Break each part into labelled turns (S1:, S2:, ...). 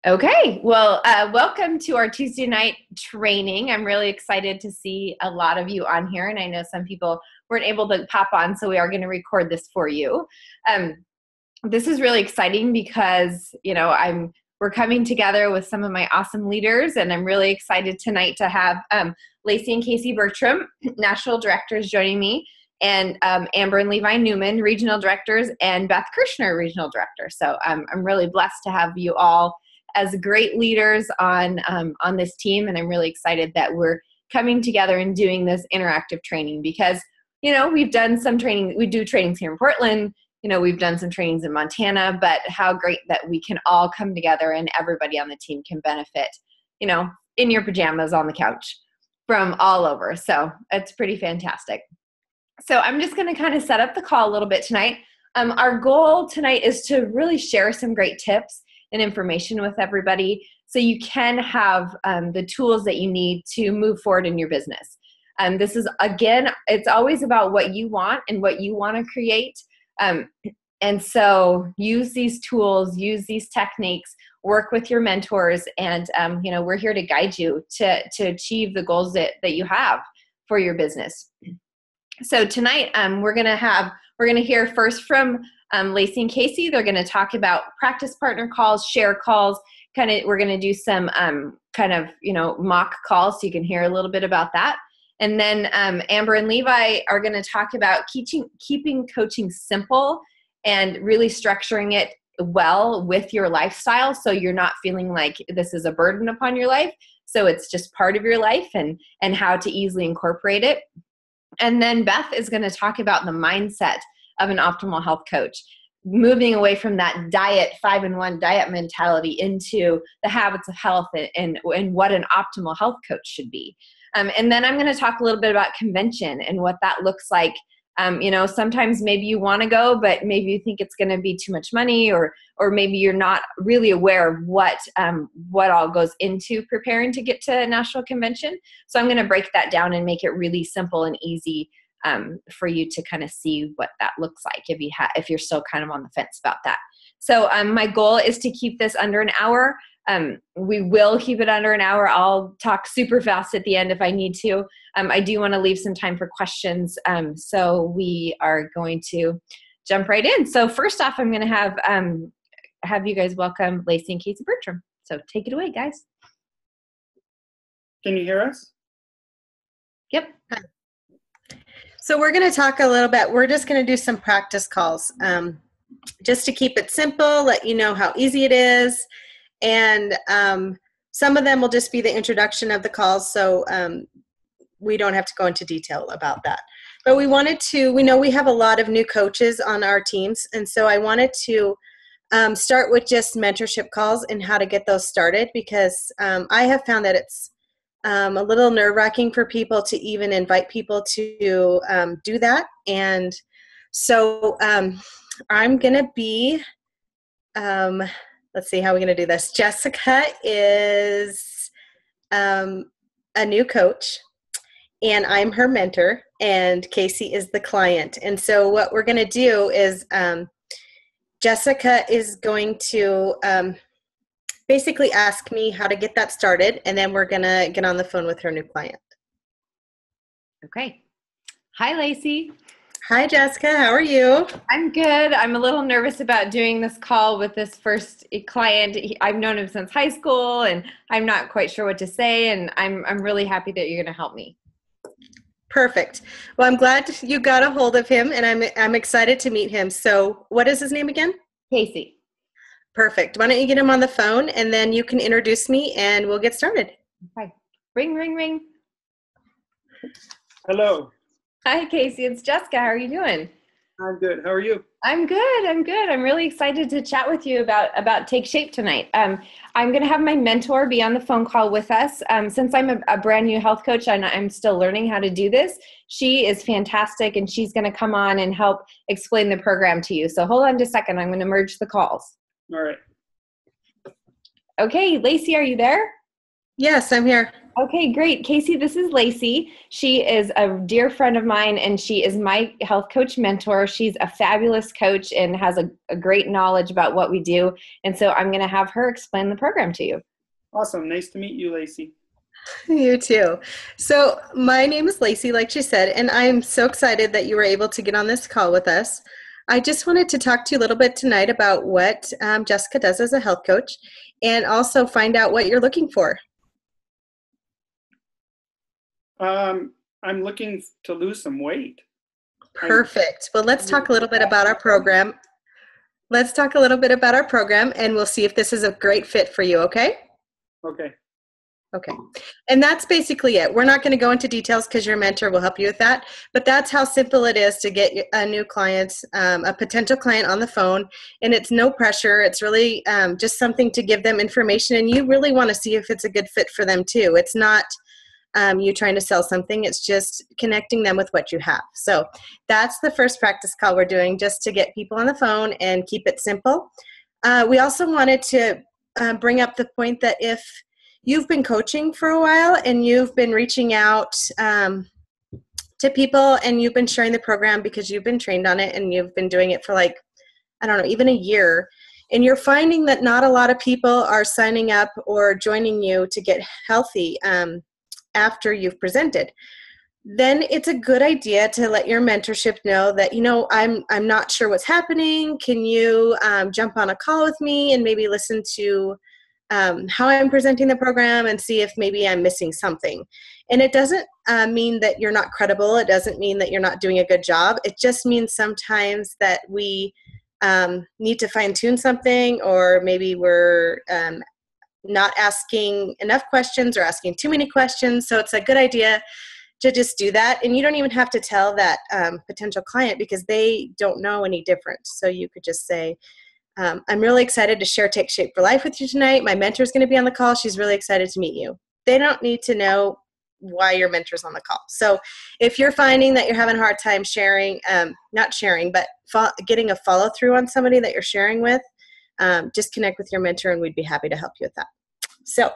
S1: Okay, well, welcome to our Tuesday night training. I'm really excited to see a lot of you on here, and I know some people weren't able to pop on, so we are going to record this for you. This is really exciting because, we're coming together with some of my awesome leaders, and I'm really excited tonight to have Lacey and Casey Bertram, National Directors, joining me, and Amber and Levi Newman, Regional Directors, and Beth Kershner, Regional Director. So I'm really blessed to have you all as great leaders on this team, and I'm really excited that we're coming together and doing this interactive training because, we've done some training. We do trainings here in Portland. We've done some trainings in Montana, but how great that we can all come together and everybody on the team can benefit, in your pajamas on the couch from all over. So it's pretty fantastic. So I'm just going to kind of set up the call a little bit tonight. Our goal tonight is to really share some great tips and information with everybody so you can have the tools that you need to move forward in your business. This is, again, it's always about what you want and what you want to create. And so use these tools, use these techniques, work with your mentors, and we're here to guide you to achieve the goals that you have for your business. So tonight we're going to hear first from Lacey and Casey. They're going to talk about practice partner calls, share calls. We're going to do some mock calls so you can hear a little bit about that. And then Amber and Levi are going to talk about keeping coaching simple and really structuring it well with your lifestyle so you're not feeling like this is a burden upon your life. So it's just part of your life and how to easily incorporate it. And then Beth is going to talk about the mindset of an optimal health coach, moving away from that 5-in-1 diet mentality into the habits of health and what an optimal health coach should be. And then I'm going to talk a little bit about convention and what that looks like. Sometimes maybe you want to go, but maybe you think it's going to be too much money, or maybe you're not really aware of what all goes into preparing to get to a national convention. So I'm going to break that down and make it really simple and easy for you to kind of see what that looks like if you're still kind of on the fence about that. So my goal is to keep this under an hour. We will keep it under an hour. I'll talk super fast at the end if I need to. I do want to leave some time for questions. So we are going to jump right in. So first off, I'm going to have you guys welcome Lacey and Casey Bertram. So take it away, guys.
S2: Can you hear us?
S1: Yep.
S3: So we're going to talk a little bit. We're just going to do some practice calls just to keep it simple, let you know how easy it is. And some of them will just be the introduction of the calls, so we don't have to go into detail about that. But we know we have a lot of new coaches on our teams, and so I wanted to start with just mentorship calls and how to get those started, because I have found that it's a little nerve-wracking for people to even invite people to do that. And so I'm going to be let's see how we're going to do this. Jessica is a new coach, and I'm her mentor, and Casey is the client. And so what we're going to do is Jessica is going to basically ask me how to get that started, and then we're going to get on the phone with her new client.
S1: Okay. Hi, Lacey.
S3: Hi, Jessica. How are you?
S1: I'm good. I'm a little nervous about doing this call with this first client. I've known him since high school, and I'm not quite sure what to say, and I'm really happy that you're going to help me.
S3: Perfect. Well, I'm glad you got a hold of him, and I'm excited to meet him. So what is his name again?
S1: Casey.
S3: Perfect. Why don't you get him on the phone, and then you can introduce me, and we'll get started.
S1: Okay. Ring, ring, ring.
S2: Hello.
S1: Hi, Casey. It's Jessica. How are you doing?
S2: I'm good. How are you?
S1: I'm good. I'm really excited to chat with you about Take Shape tonight. I'm going to have my mentor be on the phone call with us. Since I'm a brand new health coach and I'm still learning how to do this, she is fantastic, and she's going to come on and help explain the program to you. So hold on just a second. I'm going to merge the calls.
S2: All right.
S1: Okay, Lacey, are you there?
S3: Yes, I'm here.
S1: Okay, great. Casey, this is Lacey. She is a dear friend of mine, and she is my health coach mentor. She's a fabulous coach and has a great knowledge about what we do. And so I'm going to have her explain the program to you.
S2: Awesome. Nice to meet you, Lacey.
S3: You too. So my name is Lacey, like she said, and I'm so excited that you were able to get on this call with us. I just wanted to talk to you a little bit tonight about what Jessica does as a health coach, and also find out what you're looking for.
S2: I'm looking to lose some weight.
S3: Perfect. Well, let's talk a little bit about our program. And we'll see if this is a great fit for you, okay?
S2: Okay.
S3: Okay. And that's basically it. We're not going to go into details because your mentor will help you with that, but that's how simple it is to get a new client, a potential client on the phone, and it's no pressure. It's really just something to give them information, and you really want to see if it's a good fit for them too. It's not you trying to sell something. It's just connecting them with what you have. So that's the first practice call we're doing, just to get people on the phone and keep it simple. We also wanted to bring up the point that if you've been coaching for a while and you've been reaching out to people and you've been sharing the program because you've been trained on it and you've been doing it for like, I don't know, even a year, and you're finding that not a lot of people are signing up or joining you to get healthy after you've presented, then it's a good idea to let your mentorship know that, I'm not sure what's happening. Can you jump on a call with me and maybe listen to how I'm presenting the program and see if maybe I'm missing something. And it doesn't mean that you're not credible. It doesn't mean that you're not doing a good job. It just means sometimes that we need to fine tune something, or maybe we're not asking enough questions or asking too many questions. So it's a good idea to just do that. And you don't even have to tell that potential client because they don't know any different. So you could just say, I'm really excited to share Take Shape for Life with you tonight. My mentor is going to be on the call. She's really excited to meet you. They don't need to know why your mentor's on the call. So if you're finding that you're having a hard time sharing, not sharing, but getting a follow through on somebody that you're sharing with, just connect with your mentor and we'd be happy to help you with that. So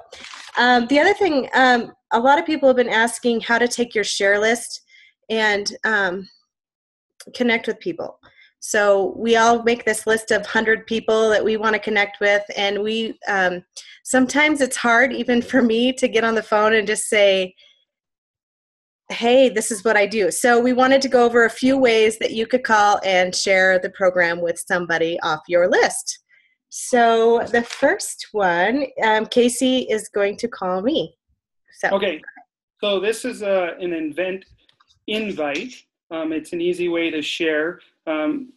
S3: the other thing, a lot of people have been asking how to take your share list and connect with people. So we all make this list of 100 people that we want to connect with, and we sometimes it's hard even for me to get on the phone and just say, hey, this is what I do. So we wanted to go over a few ways that you could call and share the program with somebody off your list. So the first one, Casey is going to call me. So.
S2: Okay, so this is an event invite. It's an easy way to share.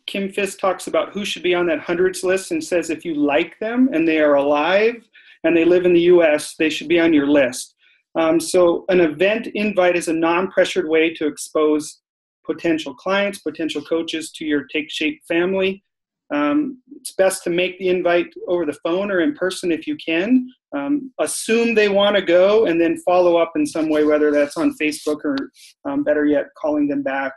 S2: Kim Fisk talks about who should be on that hundreds list and says if you like them and they are alive and they live in the US, they should be on your list. So an event invite is a non-pressured way to expose potential clients, potential coaches to your Take Shape family. It's best to make the invite over the phone or in person if you can. Assume they want to go and then follow up in some way, whether that's on Facebook or better yet, calling them back.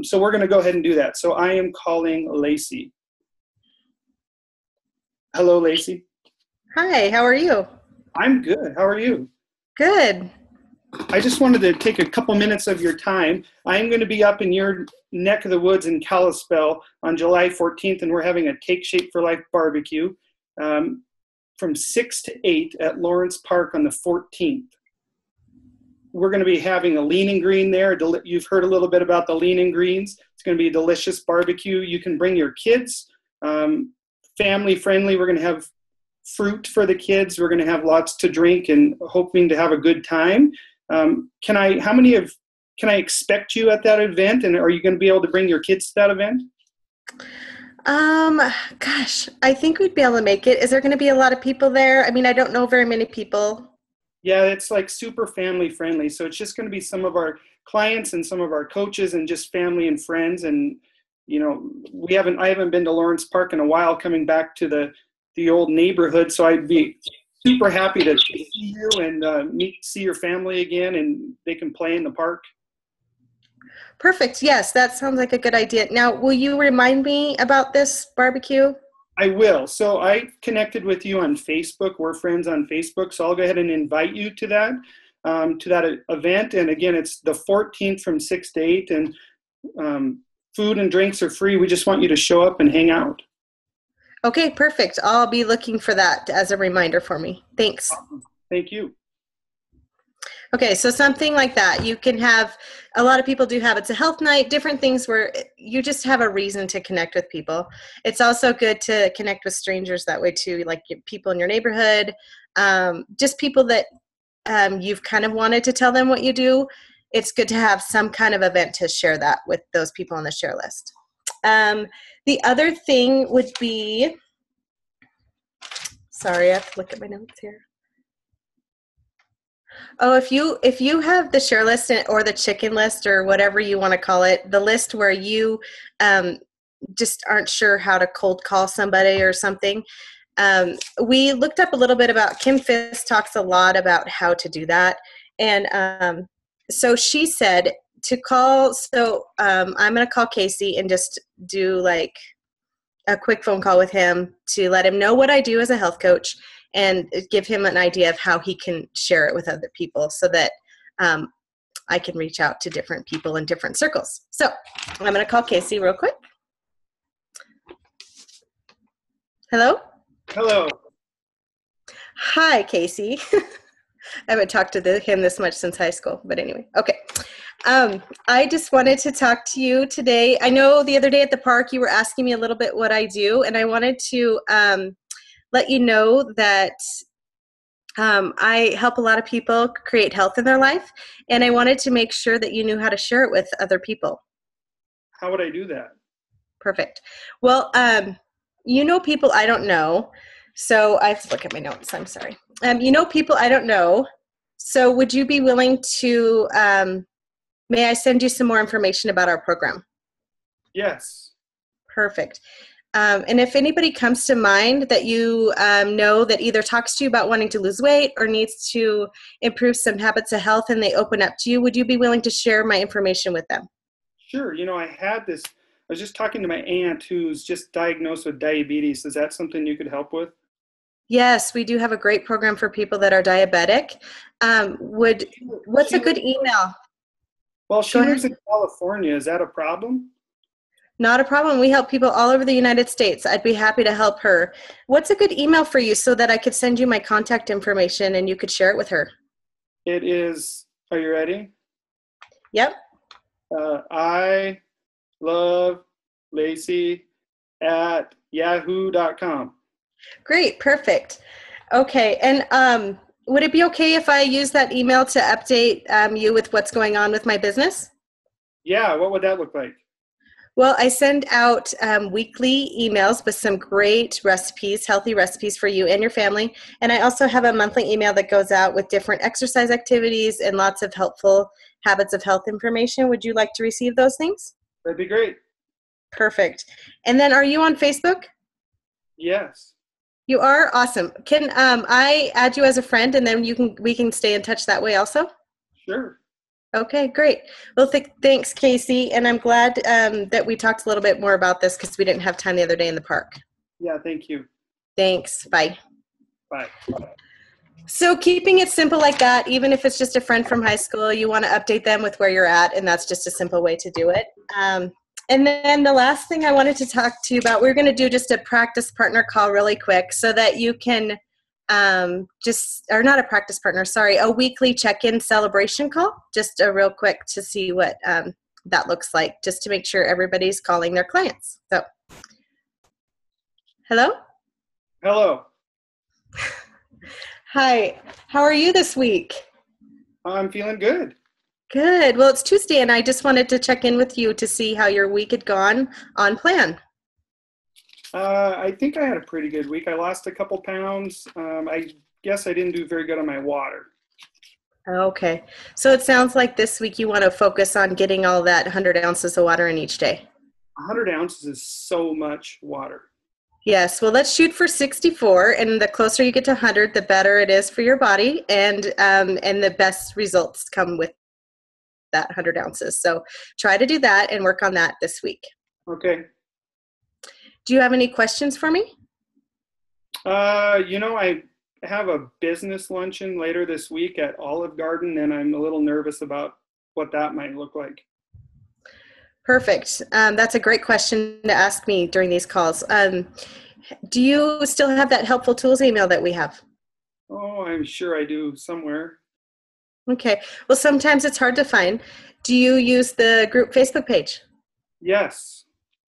S2: So we're going to go ahead and do that. So I am calling Lacey. Hello, Lacey.
S3: Hi, how are you?
S2: I'm good. How are you?
S3: Good.
S2: I just wanted to take a couple minutes of your time. I'm going to be up in your neck of the woods in Kalispell on July 14th, and we're having a Take Shape for Life barbecue from 6 to 8 at Lawrence Park on the 14th. We're going to be having a lean and green there. You've heard a little bit about the lean and greens. It's going to be a delicious barbecue. You can bring your kids, family friendly. We're going to have fruit for the kids. We're going to have lots to drink and hoping to have a good time. Can I expect you at that event? And are you going to be able to bring your kids to that event?
S3: Gosh, I think we'd be able to make it. Is there going to be a lot of people there? I mean, I don't know very many people.
S2: Yeah, it's like super family friendly. So it's just going to be some of our clients and some of our coaches and just family and friends. And, I haven't been to Lawrence Park in a while, coming back to the old neighborhood. So I'd be super happy to see you and see your family again, and they can play in the park.
S3: Perfect. Yes, that sounds like a good idea. Now, will you remind me about this barbecue?
S2: I will. So I connected with you on Facebook. We're friends on Facebook. So I'll go ahead and invite you to that. to that event. And again, it's the 14th from 6 to 8, and food and drinks are free. We just want you to show up and hang out.
S3: Okay, perfect. I'll be looking for that as a reminder for me. Thanks.
S2: Awesome. Thank you.
S3: Okay, so something like that. You can have, a lot of people do have, it's a health night, different things where you just have a reason to connect with people. It's also good to connect with strangers that way too, like people in your neighborhood, just people that you've kind of wanted to tell them what you do. It's good to have some kind of event to share that with those people on the share list. The other thing would be, sorry, I have to look at my notes here. Oh, if you have the share list or the chicken list or whatever you want to call it, the list where you just aren't sure how to cold call somebody or something, we looked up a little bit about, Kim Fisk talks a lot about how to do that. And so she said to call, so I'm going to call Casey and just do like a quick phone call with him to let him know what I do as a health coach and give him an idea of how he can share it with other people so that I can reach out to different people in different circles. So I'm going to call Casey real quick. Hello?
S2: Hello.
S3: Hi, Casey. I haven't talked to him this much since high school, but anyway, okay. I just wanted to talk to you today. I know the other day at the park you were asking me a little bit what I do, and I wanted to let you know that I help a lot of people create health in their life, and I wanted to make sure that you knew how to share it with other people.
S2: How would I do that?
S3: Perfect. Well, you know people I don't know, so I have to look at my notes. I'm sorry. You know people I don't know, so would you be willing to, may I send you some more information about our program?
S2: Yes.
S3: Perfect. And if anybody comes to mind that you know that either talks to you about wanting to lose weight or needs to improve some habits of health and they open up to you, would you be willing to share my information with them?
S2: Sure. You know, I was just talking to my aunt who's just diagnosed with diabetes. Is that something you could help with?
S3: Yes, we do have a great program for people that are diabetic. What's a good email?
S2: Well, she lives in California. Is that a problem?
S3: Not a problem. We help people all over the United States. I'd be happy to help her. What's a good email for you so that I could send you my contact information and you could share it with her?
S2: It is, are you ready?
S3: Yep.
S2: I love Lacey at yahoo.com.
S3: Great. Perfect. Okay. And would it be okay if I use that email to update you with what's going on with my business?
S2: Yeah. What would that look like?
S3: Well, I send out weekly emails with some great recipes, healthy recipes for you and your family. And I also have a monthly email that goes out with different exercise activities and lots of helpful habits of health information. Would you like to receive those things?
S2: That'd be great.
S3: Perfect. And then are you on Facebook?
S2: Yes.
S3: You are? Awesome. Can I add you as a friend and then we can stay in touch that way also?
S2: Sure.
S3: Okay, great. Well, thanks, Casey. And I'm glad that we talked a little bit more about this because we didn't have time the other day in the park.
S2: Yeah, thank you.
S3: Thanks. Bye.
S2: Bye.
S3: So keeping it simple like that, even if it's just a friend from high school, you want to update them with where you're at, and that's just a simple way to do it. And then the last thing I wanted to talk to you about, we're going to do just a practice partner call really quick so that you can or not a practice partner, sorry, a weekly check-in celebration call, just a real quick to see what that looks like, just to make sure everybody's calling their clients. So, hello?
S2: Hello.
S3: Hi, how are you this week?
S2: I'm feeling good.
S3: Good. Well, it's Tuesday, and I just wanted to check in with you to see how your week had gone on plan.
S2: I think I had a pretty good week. I lost a couple pounds. I guess I didn't do very good on my water.
S3: Okay. So it sounds like this week you want to focus on getting all that 100 ounces of water in each day.
S2: 100 ounces is so much water.
S3: Yes. Well, let's shoot for 64. And the closer you get to 100, the better it is for your body. And the best results come with that 100 ounces. So try to do that and work on that this week.
S2: Okay.
S3: Do you have any questions for me?
S2: You know, have a business luncheon later this week at Olive Garden, and I'm a little nervous about what that might look like.
S3: Perfect. That's a great question to ask me during these calls. Do you still have that helpful tools email that we have?
S2: Oh, I'm sure I do somewhere.
S3: Okay. Well, sometimes it's hard to find. Do you use the group Facebook page?
S2: Yes.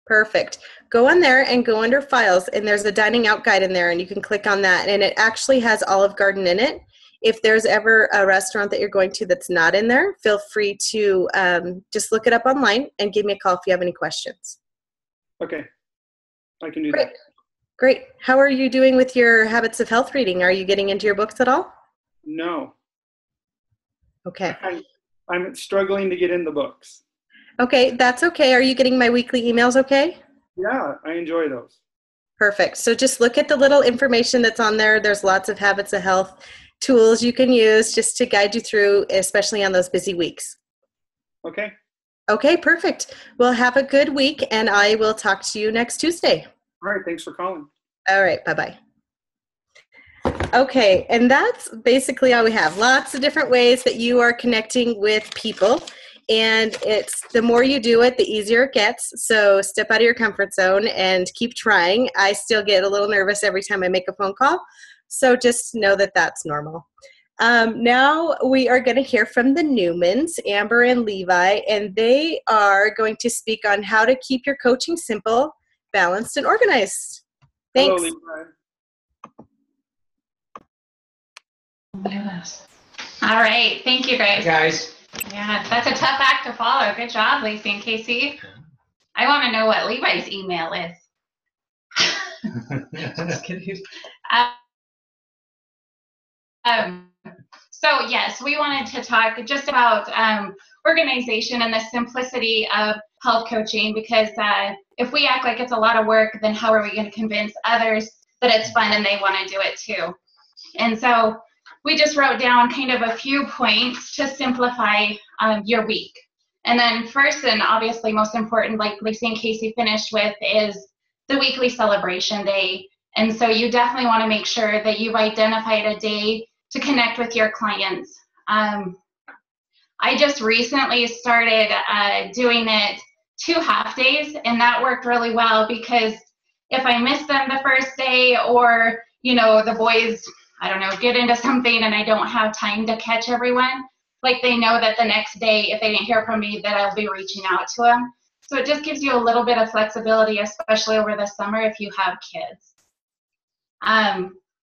S3: Perfect. Go on there and go under files, and there's a dining out guide in there, and you can click on that, and it actually has Olive Garden in it. If there's ever a restaurant that you're going to that's not in there, feel free to just look it up online and give me a call if you have any questions.
S2: Okay. I can do
S3: Great.
S2: that.
S3: Great. How are you doing with your habits of health reading? Are you getting into your books at all?
S2: No.
S3: Okay.
S2: I'm struggling to get in the books.
S3: Okay, that's okay. Are you getting my weekly emails okay?
S2: Yeah, I enjoy those.
S3: Perfect. So just look at the little information that's on there. There's lots of habits of health tools you can use just to guide you through, especially on those busy weeks.
S2: Okay.
S3: Okay, perfect. Well, have a good week, and I will talk to you next Tuesday.
S2: All right. Thanks for calling.
S3: All right, bye-bye. Okay, and that's basically all we have. Lots of different ways that you are connecting with people, and it's the more you do it, the easier it gets. So step out of your comfort zone and keep trying. I still get a little nervous every time I make a phone call, so just know that that's normal. Now we are going to hear from the Newmans, Amber and Levi, and they are going to speak on how to keep your coaching simple, balanced, and organized. Thanks.
S2: Hello, Levi.
S4: All right. Thank you, guys.
S5: Hey guys.
S4: Yeah, that's a tough act to follow. Good job, Lacey and Casey. I want to know what Levi's email is.
S5: Just kidding.
S4: So yes, we wanted to talk just about organization and the simplicity of health coaching, because if we act like it's a lot of work, then how are we going to convince others that it's fun and they want to do it too? And so we just wrote down kind of a few points to simplify your week. And then first, and obviously most important, like Lacey and Casey finished with, is the weekly celebration day. And so you definitely want to make sure that you've identified a day to connect with your clients. I just recently started doing it 2 half days, and that worked really well, because if I miss them the first day, or, you know, the boys, I don't know, get into something and I don't have time to catch everyone, like they know that the next day, if they didn't hear from me, that I'll be reaching out to them. So it just gives you a little bit of flexibility, especially over the summer if you have kids.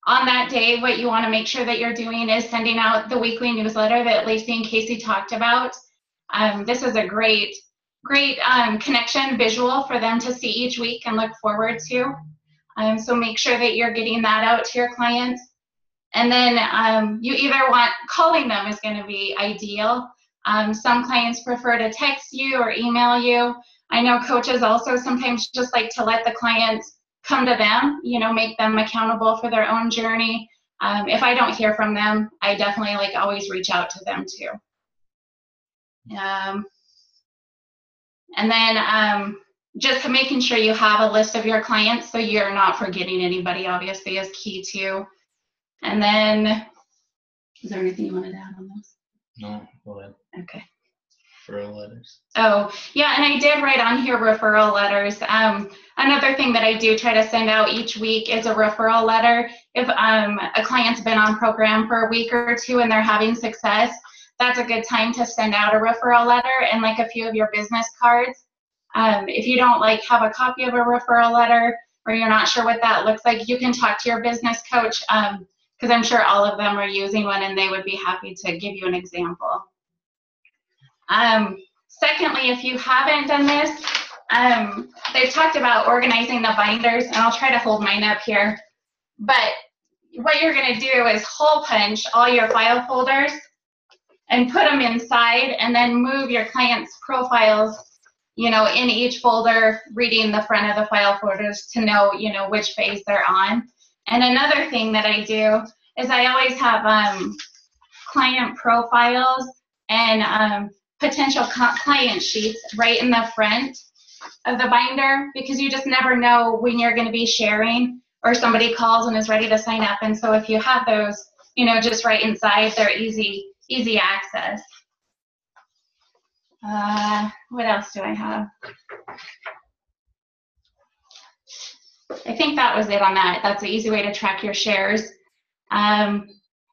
S4: On that day, what you want to make sure that you're doing is sending out the weekly newsletter that Lacey and Casey talked about. This is a great connection visual for them to see each week and look forward to. So make sure that you're getting that out to your clients. And then you either want, calling them is going to be ideal. Some clients prefer to text you or email you. I know coaches also sometimes just like to let the clients come to them, you know, make them accountable for their own journey. If I don't hear from them, I definitely like always reach out to them too. And then just making sure you have a list of your clients so you're not forgetting anybody, obviously, is key too. And then, is there anything you wanted to add on those?
S5: No, go ahead.
S4: Okay.
S5: Referral letters.
S4: Oh, yeah, and I did write on here referral letters. Another thing that I do try to send out each week is a referral letter. If a client's been on program for a week or two and they're having success, that's a good time to send out a referral letter and like a few of your business cards. If you don't like have a copy of a referral letter, or you're not sure what that looks like, you can talk to your business coach, because I'm sure all of them are using one and they would be happy to give you an example. Secondly, if you haven't done this, they've talked about organizing the binders, and I'll try to hold mine up here. But what you're going to do is hole punch all your file folders and put them inside, and then move your clients' profiles, you know, in each folder, reading the front of the file folders to know, you know, which phase they're on. And another thing that I do is I always have client profiles and potential client sheets right in the front of the binder, because you just never know when you're going to be sharing or somebody calls and is ready to sign up. And so if you have those, just right inside, they're easy access. What else do I have? I think that was it on that. That's an easy way to track your shares.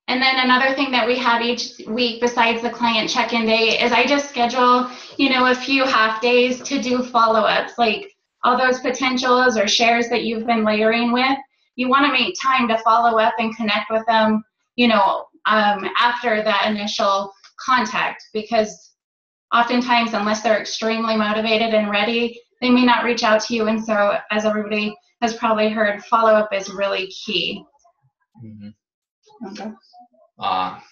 S4: And then another thing that we have each week besides the client check-in day is I just schedule, a few half days to do follow-ups, like all those potentials or shares that you've been layering with. You want to make time to follow up and connect with them, after that initial contact, because oftentimes, unless they're extremely motivated and ready, they may not reach out to you. And so, as everybody has probably heard, follow-up is really key.
S5: Mm-hmm.
S4: Okay.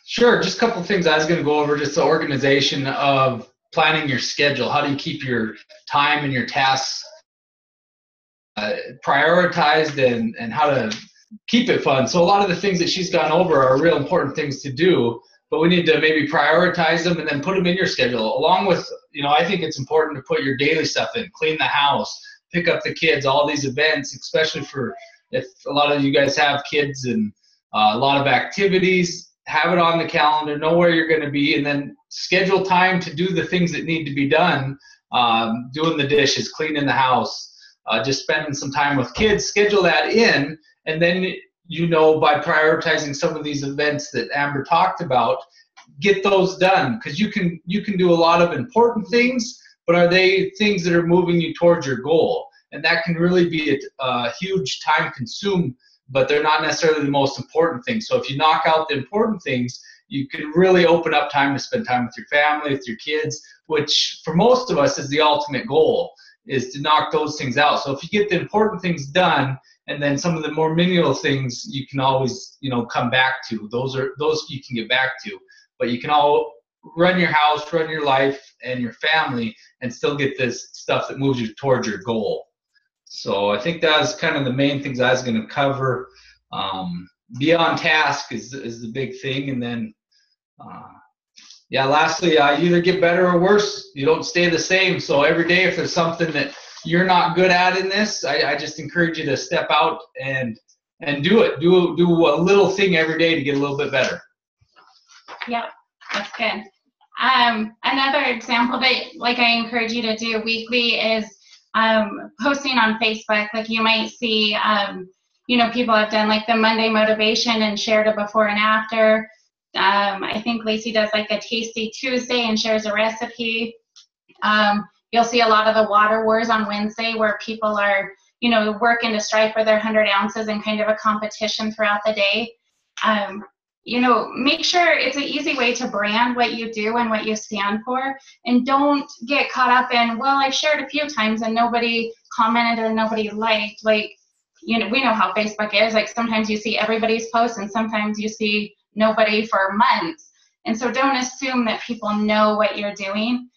S5: Sure, just a couple of things I was going to go over, just the organization of planning your schedule. How do you keep your time and your tasks prioritized, and how to keep it fun? So a lot of the things that she's gone over are real important things to do, but we need to maybe prioritize them and then put them in your schedule. Along with, I think it's important to put your daily stuff in, clean the house, pick up the kids, all these events, especially for if a lot of you guys have kids and a lot of activities. Have it on the calendar, know where you're going to be, and then schedule time to do the things that need to be done, doing the dishes, cleaning the house, just spending some time with kids. Schedule that in, and then, by prioritizing some of these events that Amber talked about, get those done, because you can do a lot of important things, but are they things that are moving you towards your goal? And that can really be a huge time consume, but they're not necessarily the most important things. So if you knock out the important things, you can really open up time to spend time with your family, with your kids, which for most of us is the ultimate goal, is to knock those things out. So if you get the important things done, and then some of the more menial things you can always, come back to. Those you can get back to, but you can all run your house, run your life and your family, and still get this stuff that moves you towards your goal. So I think that's kind of the main things I was going to cover. Be on task is the big thing. And then, lastly, you either get better or worse. You don't stay the same. So every day, if there's something that you're not good at in this, I just encourage you to step out and do it. Do a little thing every day to get a little bit better.
S4: Yep, that's good. Another example that I encourage you to do weekly is posting on Facebook. Like you might see, people have done like the Monday motivation and shared a before and after. I think Lacey does like a Tasty Tuesday and shares a recipe. You'll see a lot of the water wars on Wednesday where people are, working to strive for their 100 ounces and kind of a competition throughout the day. Make sure it's an easy way to brand what you do and what you stand for, and don't get caught up in, well, I've shared a few times and nobody commented or nobody liked. We know how Facebook is. Like sometimes you see everybody's posts and sometimes you see nobody for months. And so don't assume that people know what you're doing.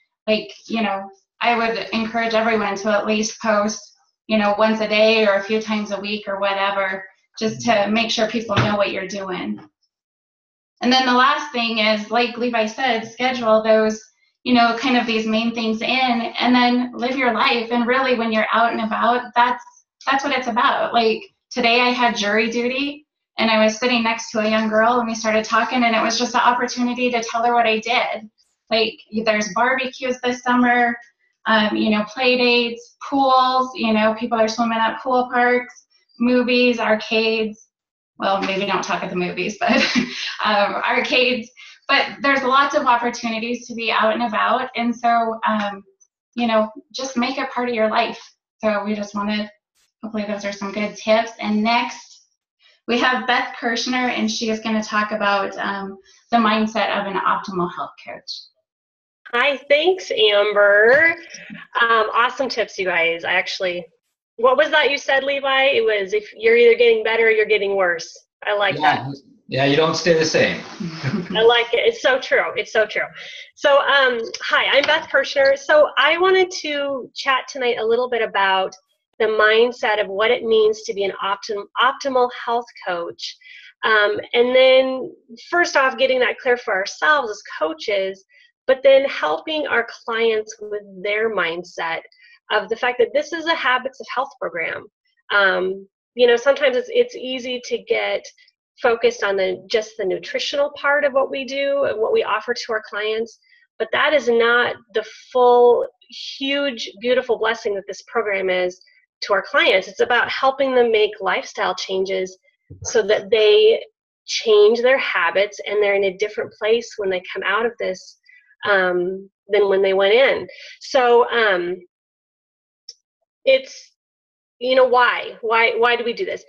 S4: I would encourage everyone to at least post, once a day or a few times a week or whatever, just to make sure people know what you're doing. And then the last thing is, like Levi said, schedule those, kind of these main things in, and then live your life. And really, when you're out and about, that's what it's about. Like today I had jury duty, and I was sitting next to a young girl, and we started talking, and it was just an opportunity to tell her what I did. Like there's barbecues this summer, play dates, pools, people are swimming at pool parks, movies, arcades. Well, maybe don't talk at the movies, but arcades. But there's lots of opportunities to be out and about. And so, just make it part of your life. So we just wanted, hopefully those are some good tips. And next, we have Beth Kershner, and she is going to talk about the mindset of an optimal health coach.
S6: Hi, thanks, Amber. Awesome tips, you guys. What was that you said, Levi? It was if you're either getting better or you're getting worse. I like that.
S5: Yeah, you don't stay the same.
S6: I like it. It's so true. It's so true. So, hi, I'm Beth Kershner. So I wanted to chat tonight a little bit about the mindset of what it means to be an optimal health coach. And then first off, getting that clear for ourselves as coaches, but then helping our clients with their mindset of the fact that this is a habits of health program. sometimes it's easy to get focused on just the nutritional part of what we do and what we offer to our clients, but that is not the full, huge, beautiful blessing that this program is to our clients. It's about helping them make lifestyle changes so that they change their habits and they're in a different place when they come out of this than when they went in. So it's, why do we do this?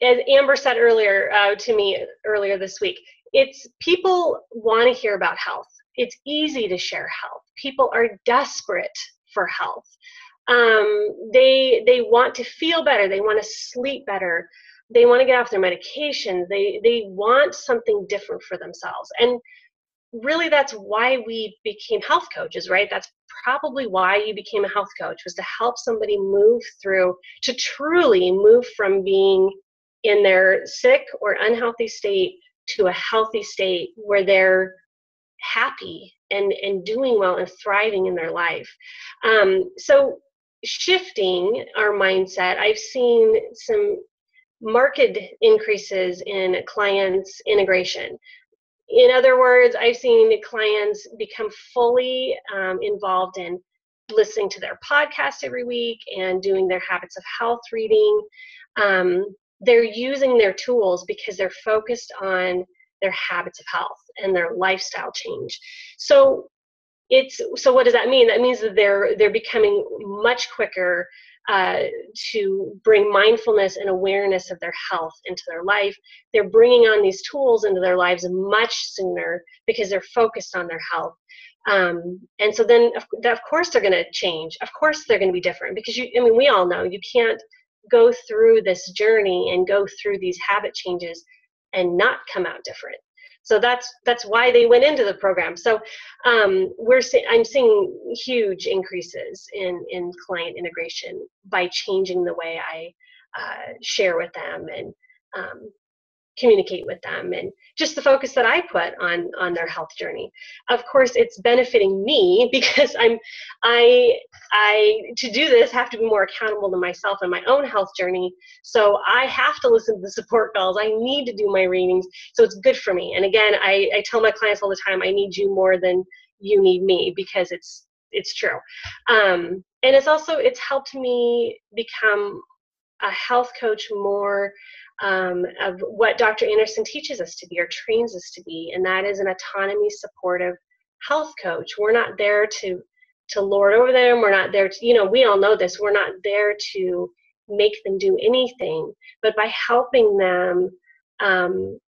S6: As Amber said earlier to me earlier this week, it's people want to hear about health. It's easy to share health. People are desperate for health. They want to feel better. They want to sleep better. They want to get off their medications. They want something different for themselves. And really, that's why we became health coaches, right? That's probably why you became a health coach, was to help somebody move through, to truly move from being in their sick or unhealthy state to a healthy state where they're happy and doing well and thriving in their life. So shifting our mindset, I've seen some marked increases in clients' integration. In other words, I've seen clients become fully involved in listening to their podcast every week and doing their habits of health reading. They're using their tools because they're focused on their habits of health and their lifestyle change. So what does that mean? That means that they're becoming much quicker to bring mindfulness and awareness of their health into their life. They're bringing on these tools into their lives much sooner because they're focused on their health. And so then, of course, they're going to change. Of course, they're going to be different because we all know you can't go through this journey and go through these habit changes and not come out different. So that's why they went into the program. So I'm seeing huge increases in client integration by changing the way I share with them and communicate with them, and just the focus that I put on their health journey. Of course, it's benefiting me because I to do this have to be more accountable to myself and my own health journey. So I have to listen to the support calls. I need to do my readings. So it's good for me. And again, I tell my clients all the time, I need you more than you need me, because it's true. And it's helped me become a health coach more of what Dr. Anderson teaches us to be or trains us to be, and that is an autonomy supportive health coach. We're not there to lord over them. We're not there to, we all know this, we're not there to make them do anything, but by helping them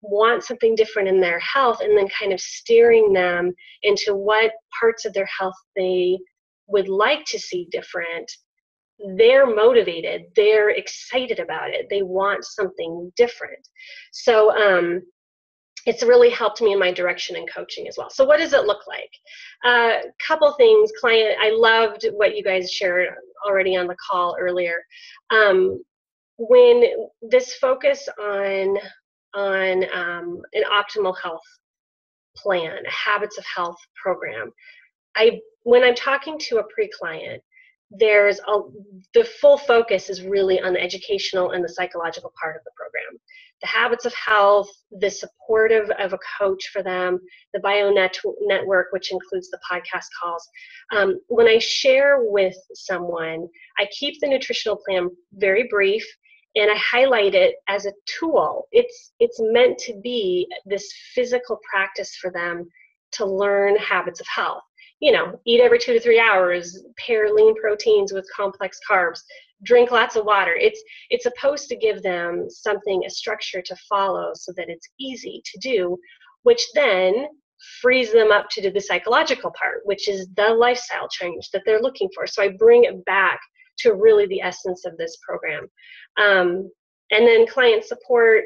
S6: want something different in their health and then kind of steering them into what parts of their health they would like to see different. They're motivated, they're excited about it, they want something different. So it's really helped me in my direction in coaching as well. So what does it look like? Couple things. I loved what you guys shared already on the call earlier. When this focus on an optimal health plan, a habits of health program, when I'm talking to a pre-client, the full focus is really on the educational and the psychological part of the program. The habits of health, the support of a coach for them, the bio network, which includes the podcast calls. When I share with someone, I keep the nutritional plan very brief, and I highlight it as a tool. It's meant to be this physical practice for them to learn habits of health. Eat every 2 to 3 hours, pair lean proteins with complex carbs, drink lots of water. It's supposed to give them a structure to follow so that it's easy to do, which then frees them up to do the psychological part, which is the lifestyle change that they're looking for. So I bring it back to really the essence of this program. And then client support,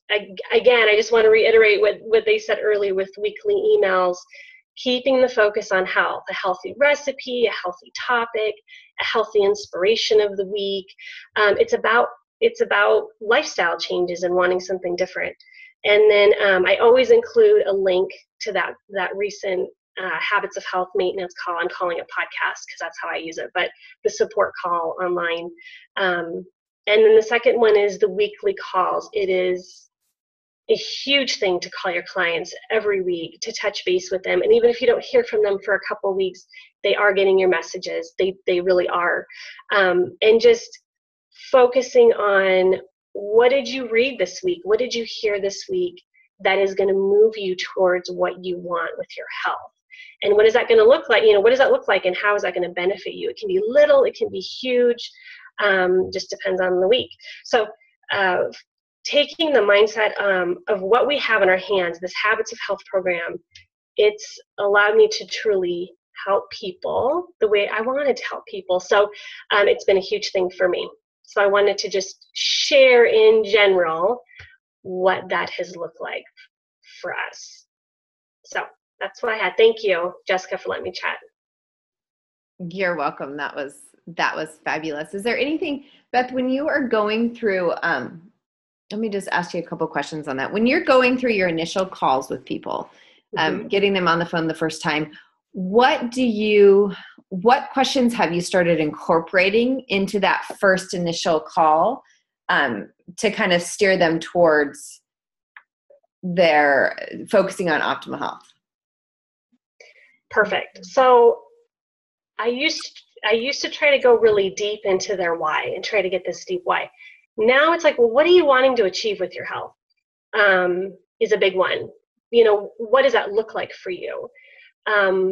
S6: again, I just want to reiterate what they said earlier with weekly emails. Keeping the focus on health, a healthy recipe, a healthy topic, a healthy inspiration of the week. It's about lifestyle changes and wanting something different. And then I always include a link to that recent Habits of Health maintenance call. I'm calling it podcast because that's how I use it, but the support call online. And then the second one is the weekly calls. It is a huge thing to call your clients every week, to touch base with them. And even if you don't hear from them for a couple of weeks, they are getting your messages. They really are. And just focusing on, what did you read this week? What did you hear this week that is going to move you towards what you want with your health? And what is that going to look like? What does that look like, and how is that going to benefit you? It can be little, it can be huge, just depends on the week. So taking the mindset of what we have in our hands, this Habits of Health program, it's allowed me to truly help people the way I wanted to help people. So it's been a huge thing for me. So I wanted to just share in general what that has looked like for us. So that's what I had. Thank you, Jessica, for letting me chat.
S1: You're welcome. That was fabulous. Is there anything, Beth, when you are going through, let me just ask you a couple questions on that. When you're going through your initial calls with people, getting them on the phone the first time, what questions have you started incorporating into that first initial call to kind of steer them towards their focusing on optimal health?
S6: Perfect. So I used to try to go really deep into their why and try to get this deep why. Now it's like, well, what are you wanting to achieve with your health? Is a big one. What does that look like for you? I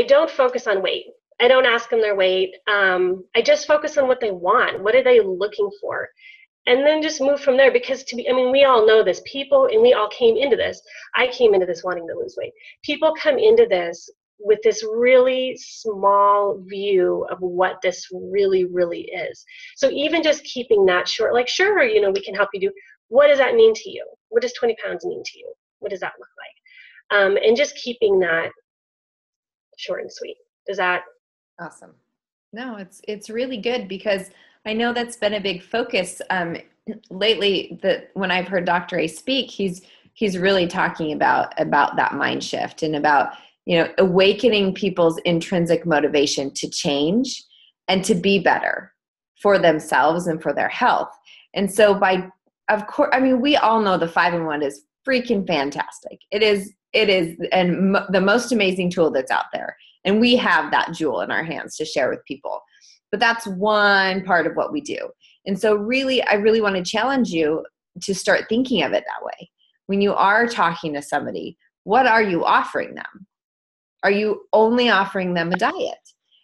S6: don't focus on weight. I don't ask them their weight. I just focus on what they want. What are they looking for? And then just move from there, because we all know this. People, and we all came into this. I came into this wanting to lose weight. People come into this with this really small view of what this really, really is. So even just keeping that short, like, sure, we can help you do, what does that mean to you? What does 20 pounds mean to you? What does that look like? And just keeping that short and sweet. Does that?
S1: Awesome. No, it's really good, because I know that's been a big focus lately. That when I've heard Dr. A speak, he's really talking about that mind shift and about awakening people's intrinsic motivation to change and to be better for themselves and for their health. And so of course, we all know the 5-in-1 is freaking fantastic. It is, and the most amazing tool that's out there. And we have that jewel in our hands to share with people. But that's one part of what we do. And so I really want to challenge you to start thinking of it that way. When you are talking to somebody, what are you offering them? Are you only offering them a diet?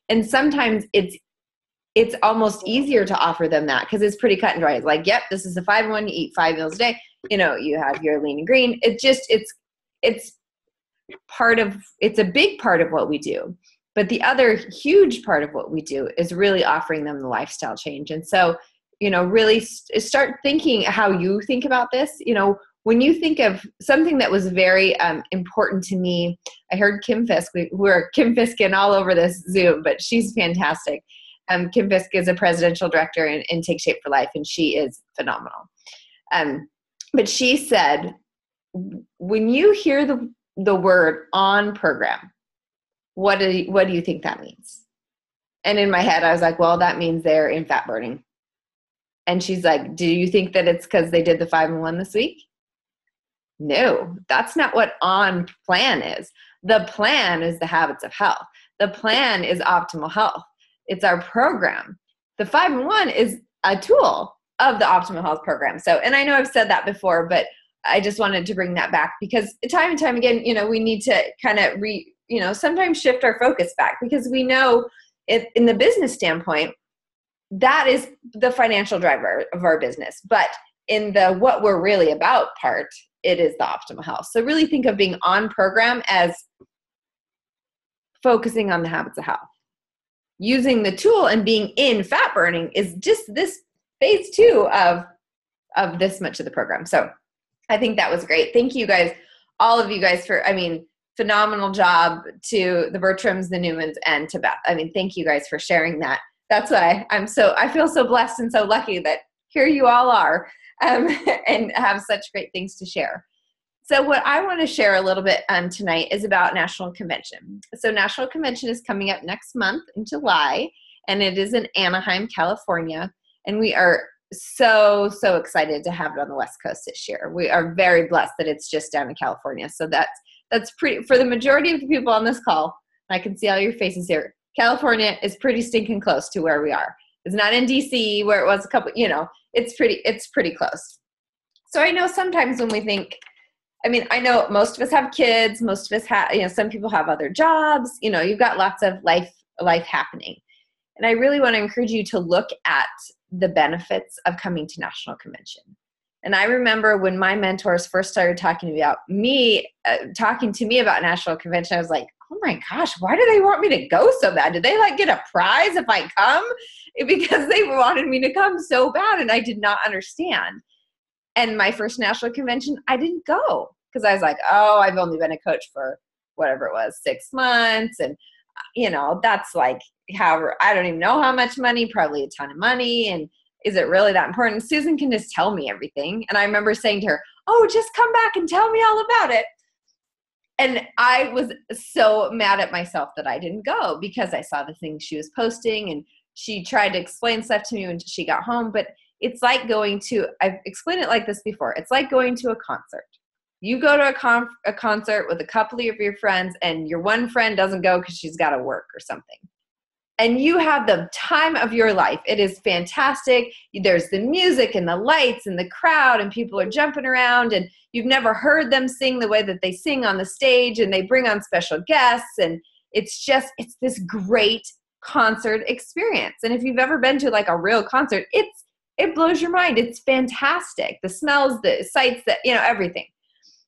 S1: And sometimes it's almost easier to offer them that, because it's pretty cut and dry. It's like, yep, this is a 5-in-1, you eat 5 meals a day. You have your lean and green. It's a big part of what we do. But the other huge part of what we do is really offering them the lifestyle change. And so, really start thinking how you think about this. When you think of something that was very important to me, I heard Kim Fisk. We're Kim Fiskin all over this Zoom, but she's fantastic. Kim Fisk is a presidential director in Take Shape for Life, and she is phenomenal. But she said, when you hear the word on program, what do you think that means? And in my head, I was like, well, that means they're in fat burning. And she's like, do you think that it's because they did the 5-in-1 this week? No, that's not what on plan is. The plan is the Habits of Health. The plan is optimal health. It's our program. The 5-in-1 is a tool of the optimal health program. So, and I know I've said that before, but I just wanted to bring that back, because time and time again, we need to kind of sometimes shift our focus back, because we know in the business standpoint, that is the financial driver of our business. But in the what we're really about part, it is the optimal health. So really think of being on program as focusing on the habits of health. Using the tool and being in fat burning is just this phase 2 of this much of the program. So I think that was great. Thank you guys, all of you guys, for, phenomenal job to the Bertrams, the Newmans, and to Beth. Thank you guys for sharing that. That's why I feel so blessed and so lucky that here you all are and have such great things to share. So what I want to share a little bit tonight is about National Convention. So National Convention is coming up next month in July, and it is in Anaheim, California. And we are so excited to have it on the West Coast this year. We are very blessed that it's just down in California. So that's pretty, for the majority of the people on this call, I can see all your faces here, California is pretty stinking close to where we are. It's not in DC where it was a couple, it's pretty close. So I know sometimes when we think, I know most of us have kids, most of us have, some people have other jobs, you've got lots of life happening. And I really want to encourage you to look at the benefits of coming to National Convention. And I remember when my mentors first started talking to me about National Convention, I was like, oh my gosh, why do they want me to go so bad? Did they get a prize if I come? Because they wanted me to come so bad, and I did not understand. And my first National Convention, I didn't go because I was like, oh, I've only been a coach for whatever it was, 6 months. And, that's however, I don't even know how much money, probably a ton of money. And is it really that important? Susan can just tell me everything. And I remember saying to her, oh, just come back and tell me all about it. And I was so mad at myself that I didn't go because I saw the things she was posting and she tried to explain stuff to me when she got home. But it's like I've explained it like this before. It's like going to a concert. You go to a concert with a couple of your friends and your one friend doesn't go because she's got to work or something. And you have the time of your life. It is fantastic. There's the music and the lights and the crowd and people are jumping around and you've never heard them sing the way that they sing on the stage and they bring on special guests. And it's this great concert experience. And if you've ever been to a real concert, it blows your mind. It's fantastic. The smells, the sights, everything.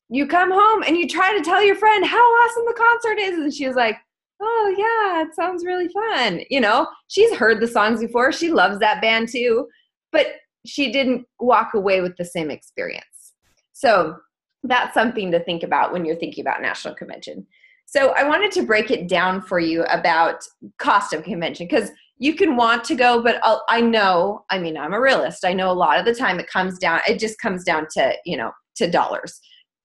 S1: You come home and you try to tell your friend how awesome the concert is. And she was like, oh yeah, it sounds really fun. She's heard the songs before. She loves that band too, but she didn't walk away with the same experience. So that's something to think about when you're thinking about National Convention. So I wanted to break it down for you about cost of convention because you can want to go, but I'm a realist. I know a lot of the time it just comes down to, to dollars.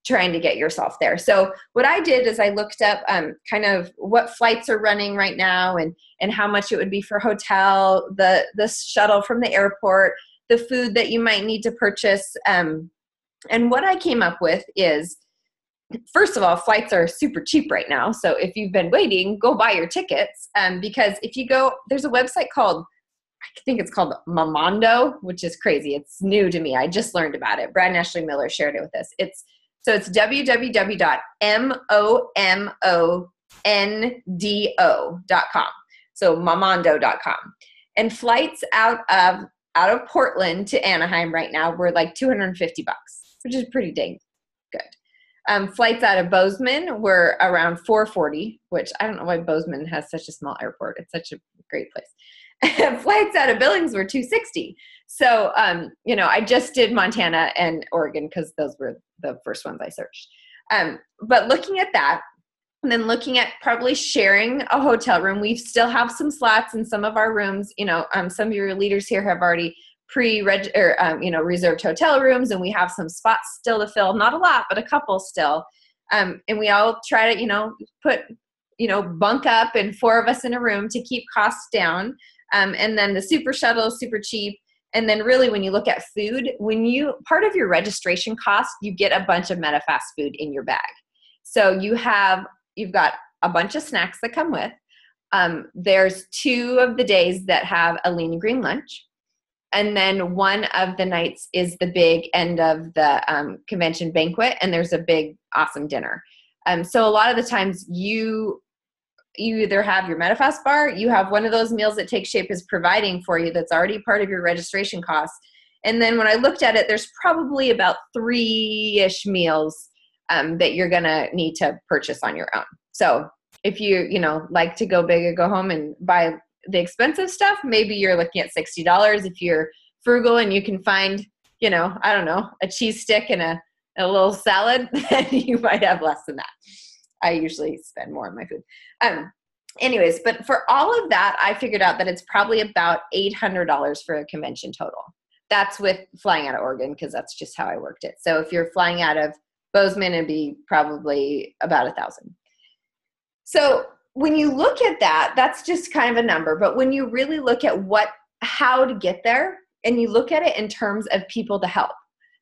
S1: Trying to get yourself there. So what I did is I looked up kind of what flights are running right now and how much it would be for hotel, the shuttle from the airport, the food that you might need to purchase. And what I came up with is, first of all, flights are super cheap right now. So if you've been waiting, go buy your tickets. Because if you go, there's a website called, I think it's called Momondo, which is crazy. It's new to me. I just learned about it. Brad and Ashley Miller shared it with us. It's www.momondo.com. So momondo.com. And flights out of Portland to Anaheim right now were $250, which is pretty dang good. Flights out of Bozeman were around $440, which I don't know why Bozeman has such a small airport. It's such a great place. Flights out of Billings were $260. So, I just did Montana and Oregon because those were the first ones I searched. But looking at that, and then looking at probably sharing a hotel room, we still have some slots in some of our rooms. Some of your leaders here have already reserved hotel rooms, and we have some spots still to fill. Not a lot, but a couple still. And we all try to, put, bunk up and 4 of us in a room to keep costs down. And then the super shuttle is super cheap. And then really when you look at food, part of your registration cost, you get a bunch of MetaFast food in your bag. So you've got a bunch of snacks that come with. There's 2 of the days that have a lean and green lunch. And then one of the nights is the big end of the convention banquet. And there's a big, awesome dinner. So a lot of the times you either have your MetaFast bar, you have one of those meals that Take Shape is providing for you that's already part of your registration costs. And then when I looked at it, there's probably about 3-ish meals that you're going to need to purchase on your own. So if you like to go big or go home and buy the expensive stuff, maybe you're looking at $60. If you're frugal and you can find, a cheese stick and a little salad, then you might have less than that. I usually spend more on my food. Anyways, but for all of that, I figured out that it's probably about $800 for a convention total. That's with flying out of Oregon, because that's just how I worked it. So if you're flying out of Bozeman, it'd be probably about $1,000. So when you look at that, that's just kind of a number. But when you really look at how to get there, and you look at it in terms of people to help.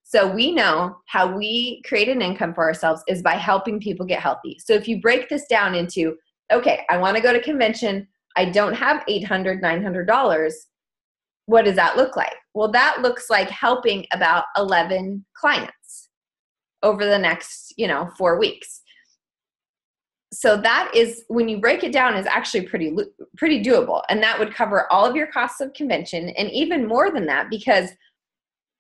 S1: So we know how we create an income for ourselves is by helping people get healthy. So if you break this down into, okay, I want to go to convention, I don't have $800, $900. What does that look like? Well, that looks like helping about 11 clients over the next, 4 weeks. So that is, when you break it down, is actually pretty doable. And that would cover all of your costs of convention, and even more than that, because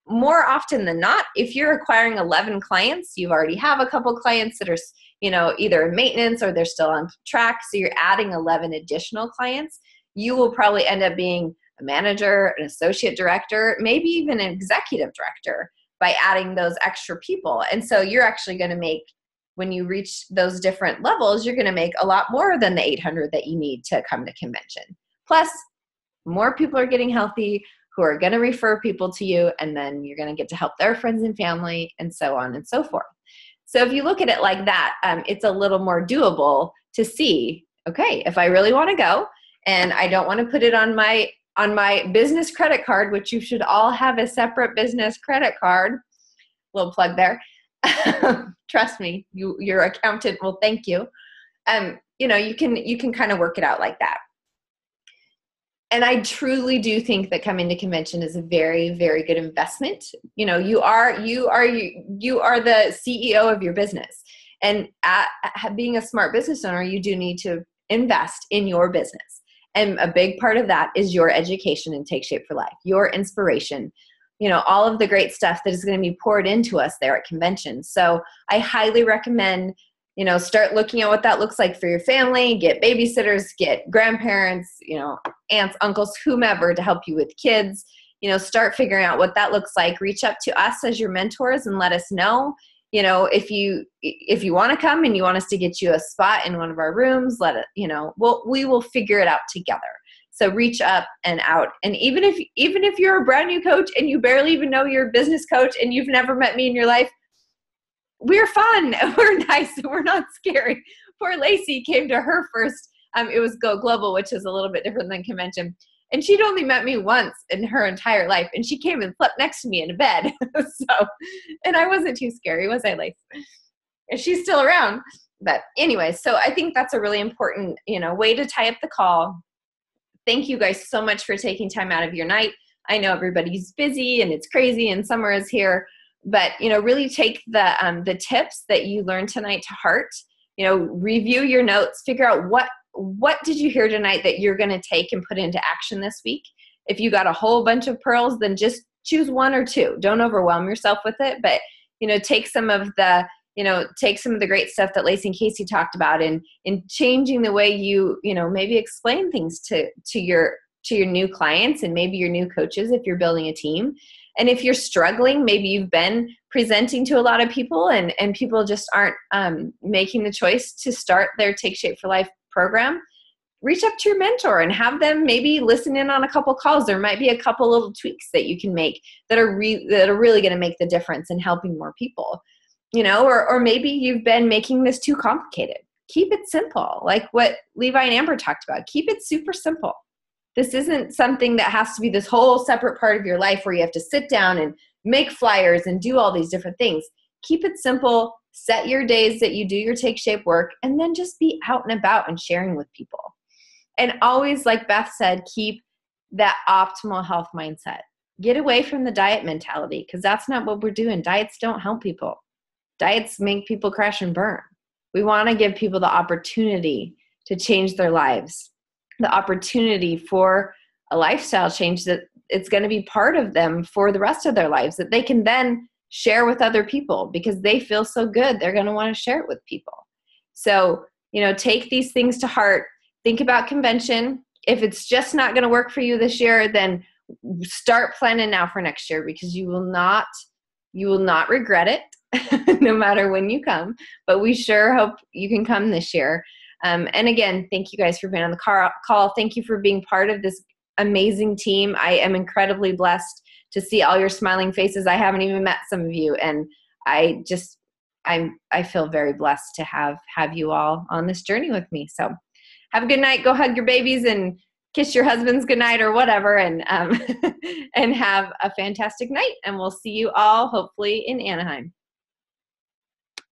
S1: more often than not, if you're acquiring 11 clients, you already have a couple clients that are, either in maintenance or they're still on track. So you're adding 11 additional clients. You will probably end up being a manager, an associate director, maybe even an executive director by adding those extra people. And so you're actually going to make, when you reach those different levels, you're going to make a lot more than the 800 that you need to come to convention. Plus, more people are getting healthy who are going to refer people to you, and then you're going to get to help their friends and family, and so on and so forth. So if you look at it like that, it's a little more doable to see, okay, if I really want to go and I don't want to put it on my business credit card, which you should all have a separate business credit card, little plug there. Trust me, your accountant will thank you. You can kind of work it out like that. And I truly do think that coming to convention is a very, very good investment. You are the CEO of your business, and being a smart business owner, you do need to invest in your business. And a big part of that is your education and Take Shape for Life, your inspiration, all of the great stuff that is going to be poured into us there at convention. So I highly recommend, start looking at what that looks like for your family, get babysitters, get grandparents, aunts, uncles, whomever to help you with kids, start figuring out what that looks like. Reach up to us as your mentors and let us know, if you want to come and you want us to get you a spot in one of our rooms, we will figure it out together. So reach up and out. And even if you're a brand new coach and you barely even know you're a business coach and you've never met me in your life, we're fun. We're nice. We're not scary. Poor Lacey came to her first. It was Go Global, which is a little bit different than convention. And she'd only met me once in her entire life. And she came and slept next to me in a bed. And I wasn't too scary, was I, Lacey? And she's still around. But anyway, so I think that's a really important, way to tie up the call. Thank you guys so much for taking time out of your night. I know everybody's busy and it's crazy and summer is here. But, really take the tips that you learned tonight to heart. Review your notes, figure out what did you hear tonight that you're going to take and put into action this week. If you got a whole bunch of pearls, then just choose one or two. Don't overwhelm yourself with it, but, take some of the great stuff that Lacey and Casey talked about in changing the way you maybe explain things to your new clients and maybe your new coaches if you're building a team. And if you're struggling, maybe you've been presenting to a lot of people and people just aren't making the choice to start their Take Shape for Life program, reach up to your mentor and have them maybe listen in on a couple calls. There might be a couple little tweaks that you can make that are really going to make the difference in helping more people, or maybe you've been making this too complicated. Keep it simple, like what Levi and Amber talked about. Keep it super simple. This isn't something that has to be this whole separate part of your life where you have to sit down and make flyers and do all these different things. Keep it simple. Set your days that you do your Take Shape work, and then just be out and about and sharing with people. And always, like Beth said, keep that optimal health mindset. Get away from the diet mentality, because that's not what we're doing. Diets don't help people. Diets make people crash and burn. We want to give people the opportunity to change their lives, the opportunity for a lifestyle change that it's going to be part of them for the rest of their lives, that they can then share with other people because they feel so good. They're going to want to share it with people. So, take these things to heart. Think about convention. If it's just not going to work for you this year, then start planning now for next year, because you will not regret it no matter when you come. But we sure hope you can come this year. And again, thank you guys for being on the call. Thank you for being part of this amazing team. I am incredibly blessed to see all your smiling faces. I haven't even met some of you, and I feel very blessed to have you all on this journey with me. So have a good night. Go hug your babies and kiss your husbands goodnight or whatever, and and have a fantastic night. And we'll see you all hopefully in Anaheim.